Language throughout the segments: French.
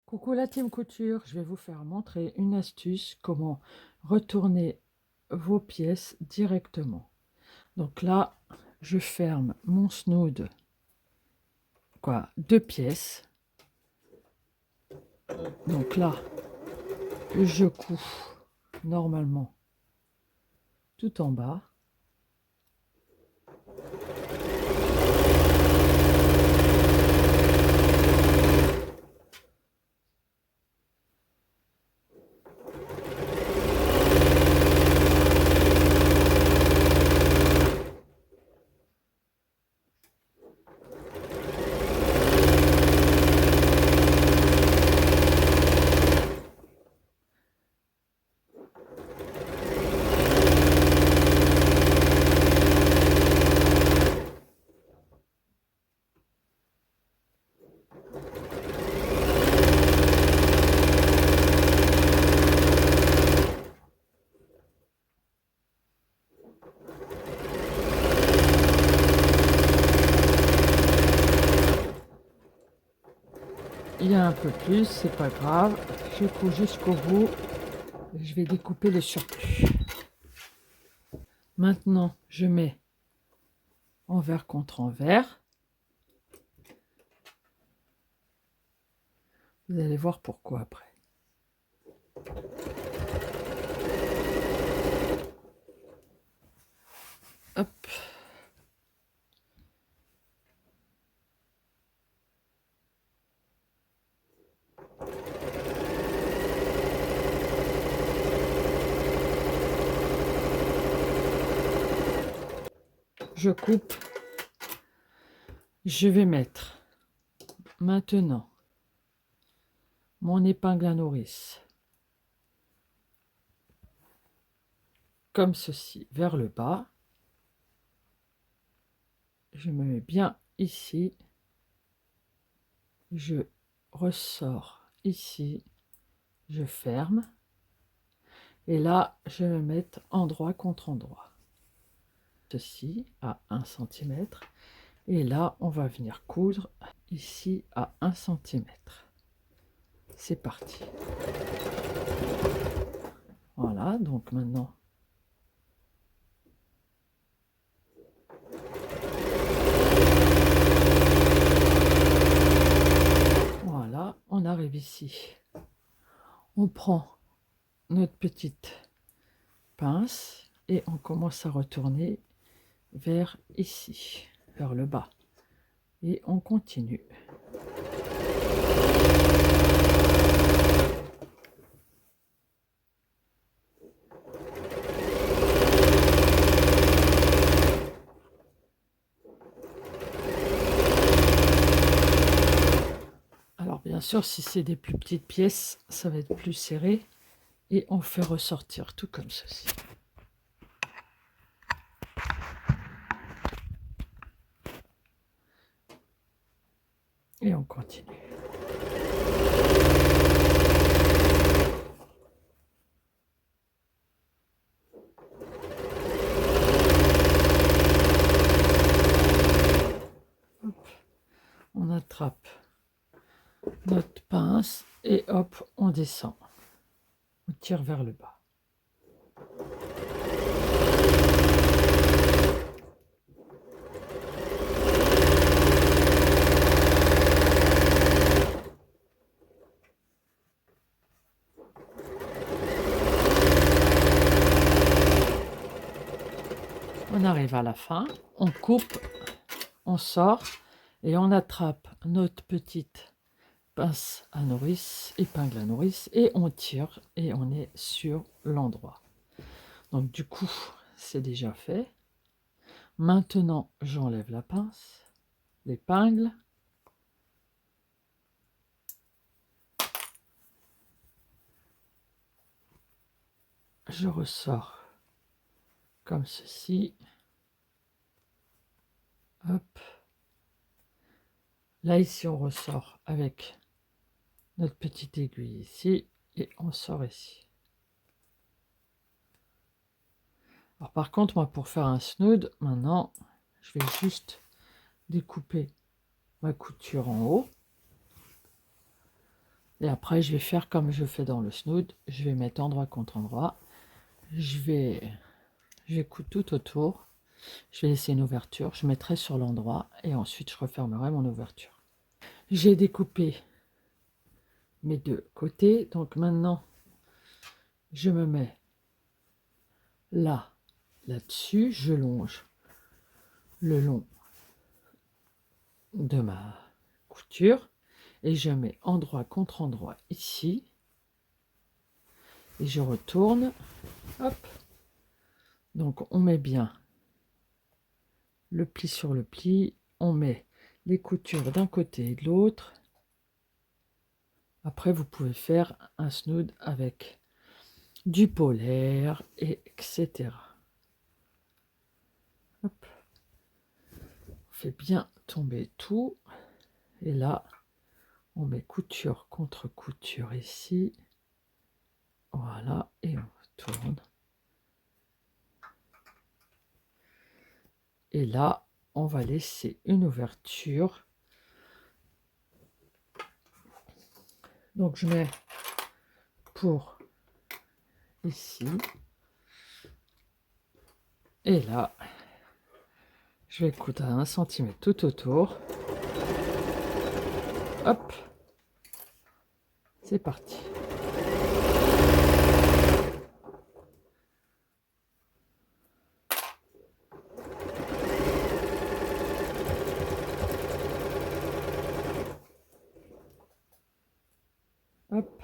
Coucou la team couture, je vais vous faire montrer une astuce comment retourner vos pièces directement. Donc là, je ferme mon snood, deux pièces. Donc là, je couds normalement tout en bas. Il y a un peu plus, c'est pas grave. Je couds jusqu'au bout. Je vais découper le surplus. Maintenant, je mets envers contre envers. Vous allez voir pourquoi après. Hop. Je coupe. Je vais mettre maintenant mon épingle à nourrice comme ceci vers le bas. Je me mets bien ici. Je ressors ici. Je ferme. Et là, je vais mettre endroit contre endroit. Ceci à 1 cm. Et là, on va venir coudre ici à 1 cm. C'est parti. Voilà, donc maintenant, voilà, on arrive ici. On prend notre petite pince et on commence à retourner vers ici, vers le bas. Et on continue. Alors bien sûr, si c'est des plus petites pièces, ça va être plus serré. Et on fait ressortir tout comme ceci. Et on continue. Hop. On attrape notre pince et hop, on descend. On tire vers le bas. On arrive à la fin, on coupe, on sort et on attrape notre petite pince à nourrice, épingle à nourrice, et on tire et on est sur l'endroit. Donc du coup, c'est déjà fait. Maintenant, j'enlève la pince, l'épingle. Je ressors comme ceci. Hop. Là, ici, on ressort avec notre petite aiguille ici et on sort ici. Alors par contre, moi, pour faire un snood, maintenant, je vais juste découper ma couture en haut. Et après, je vais faire comme je fais dans le snood. Je vais mettre endroit contre endroit. Je vais coudre tout autour. Je vais laisser une ouverture. Je mettrai sur l'endroit et ensuite je refermerai mon ouverture. J'ai découpé mes deux côtés. Donc maintenant, je me mets là-dessus. Je longe le long de ma couture et je mets endroit contre endroit ici. Et je retourne. Hop. Donc on met bien le pli sur le pli. On met les coutures d'un côté et de l'autre. Après, vous pouvez faire un snood avec du polaire, etc. Hop. On fait bien tomber tout. Et là, on met couture contre couture ici. Voilà, et on tourne. Et là, on va laisser une ouverture. Donc, je mets pour ici. Et là, je vais coudre à 1 cm tout autour. Hop, c'est parti. Hop.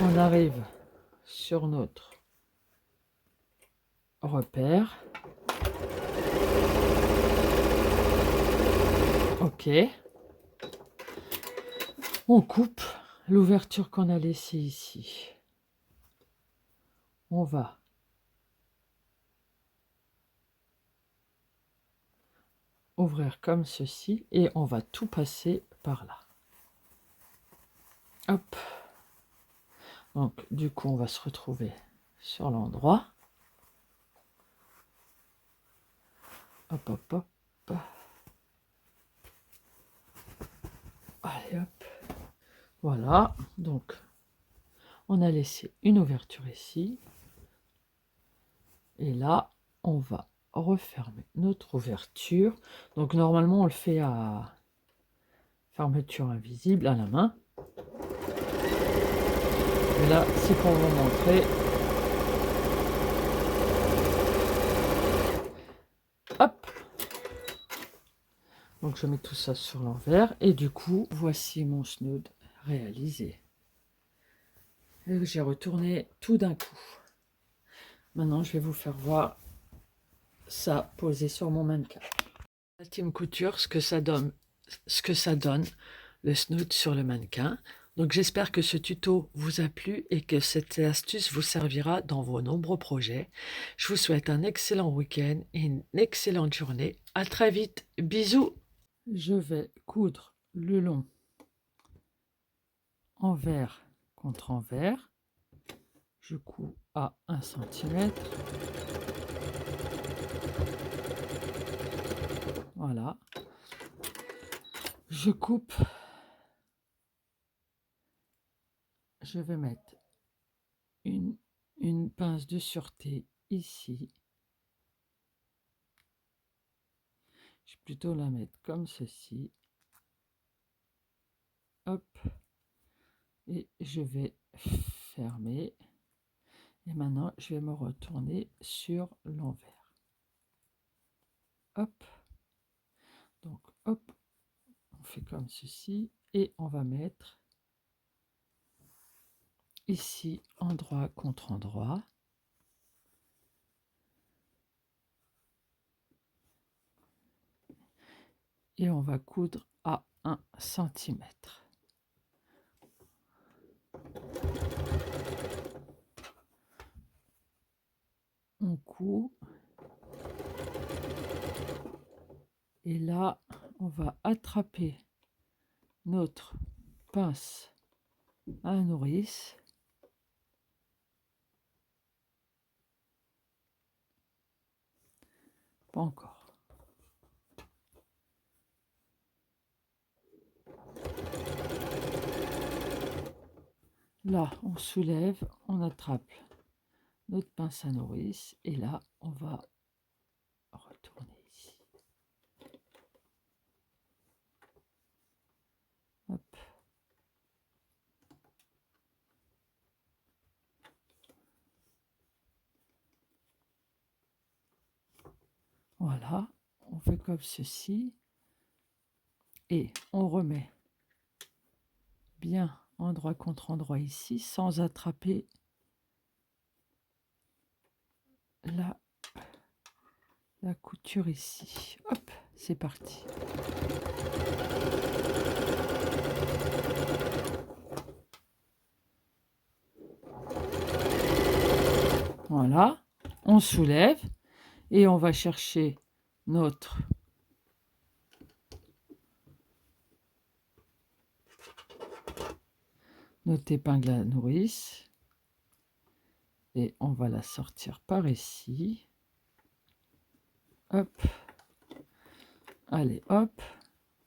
On arrive sur notre repère. Ok. On coupe l'ouverture qu'on a laissée ici. On va ouvrir comme ceci et on va tout passer par là. Hop. Donc du coup on va se retrouver sur l'endroit. Hop hop hop. Allez hop. Voilà. Donc on a laissé une ouverture ici. Et là on va refermer notre ouverture. Donc normalement on le fait à fermeture invisible à la main. Mais là c'est pour vous montrer. Hop. Donc je mets tout ça sur l'envers et du coup voici mon snood réalisé. J'ai retourné tout d'un coup. Maintenant je vais vous faire voir ça posé sur mon mannequin. La team couture, ce que ça donne le snood sur le mannequin. Donc j'espère que ce tuto vous a plu et que cette astuce vous servira dans vos nombreux projets. Je vous souhaite un excellent week-end et une excellente journée. À très vite. Bisous. Je vais coudre le long envers contre envers. Je couds à 1 cm. Voilà. Je coupe. Je vais mettre une pince de sûreté ici. Je vais plutôt la mettre comme ceci. Hop. Et je vais fermer. Et maintenant, je vais me retourner sur l'envers. Hop. Donc, hop. On fait comme ceci. Et on va mettre ici endroit contre endroit. Et on va coudre à 1 cm. On coud. Et là, on va attraper notre pince à nourrice. Pas encore. Là, on soulève, on attrape notre pince à nourrice et là, on va retourner ici. Hop. Voilà, on fait comme ceci et on remet bien endroit contre endroit ici sans attraper la couture ici. Hop, c'est parti. Voilà, on soulève et on va chercher notre épingle à nourrice et on va la sortir par ici. Hop, allez, hop,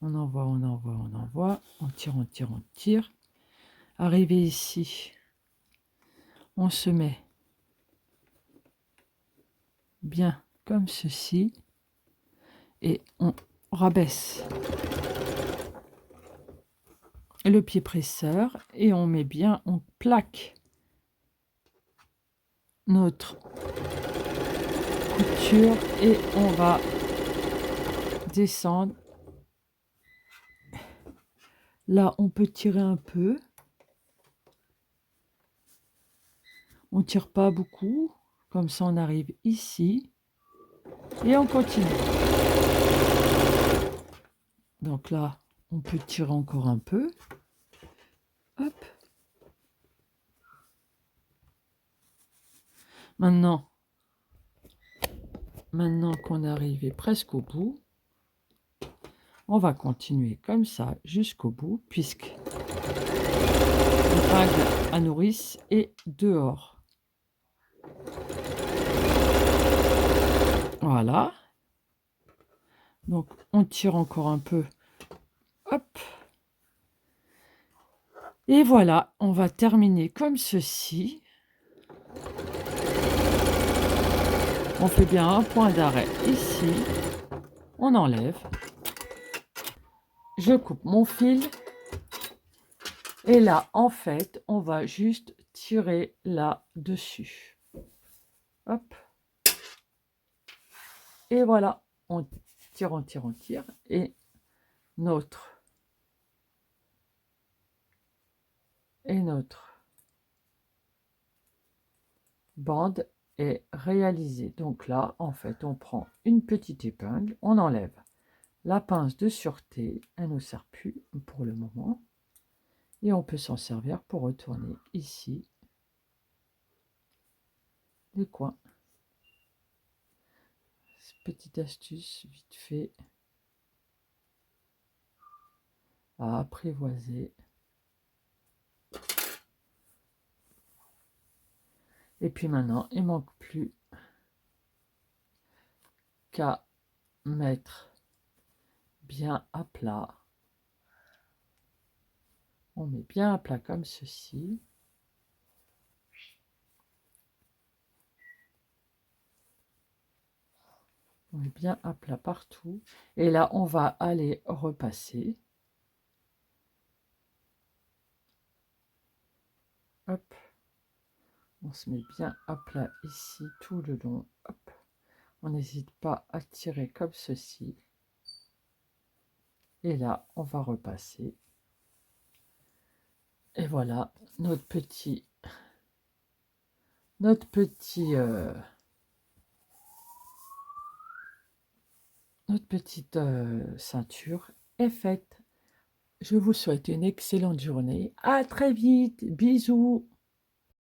on envoie, on envoie, on envoie, on tire, on tire, on tire. Arrivé ici, on se met bien comme ceci et on rabaisse le pied presseur et on met bien, on plaque notre couture et on va descendre. Là, on peut tirer un peu. On tire pas beaucoup, comme ça on arrive ici et on continue. Donc là, on peut tirer encore un peu. Hop. Maintenant qu'on est arrivé presque au bout, on va continuer comme ça jusqu'au bout, puisque l'épingle à nourrice est dehors. Voilà. Donc, on tire encore un peu. Hop. Et voilà, on va terminer comme ceci. On fait bien un point d'arrêt ici. On enlève. Je coupe mon fil. Et là, en fait, on va juste tirer là-dessus. Hop. Et voilà, on tire, on tire, on tire. Et notre bande est réalisée. Donc là, en fait, on prend une petite épingle, on enlève la pince de sûreté. Elle ne nous sert plus pour le moment. Et on peut s'en servir pour retourner ici les coins. Petite astuce vite fait à apprivoiser. Et puis maintenant, il ne manque plus qu'à mettre bien à plat. On met bien à plat comme ceci. On met bien à plat partout. Et là, on va aller repasser. Hop. On se met bien à plat ici tout le long. Hop. On n'hésite pas à tirer comme ceci. Et là, on va repasser. Et voilà, notre petite ceinture est faite. Je vous souhaite une excellente journée. À très vite. Bisous.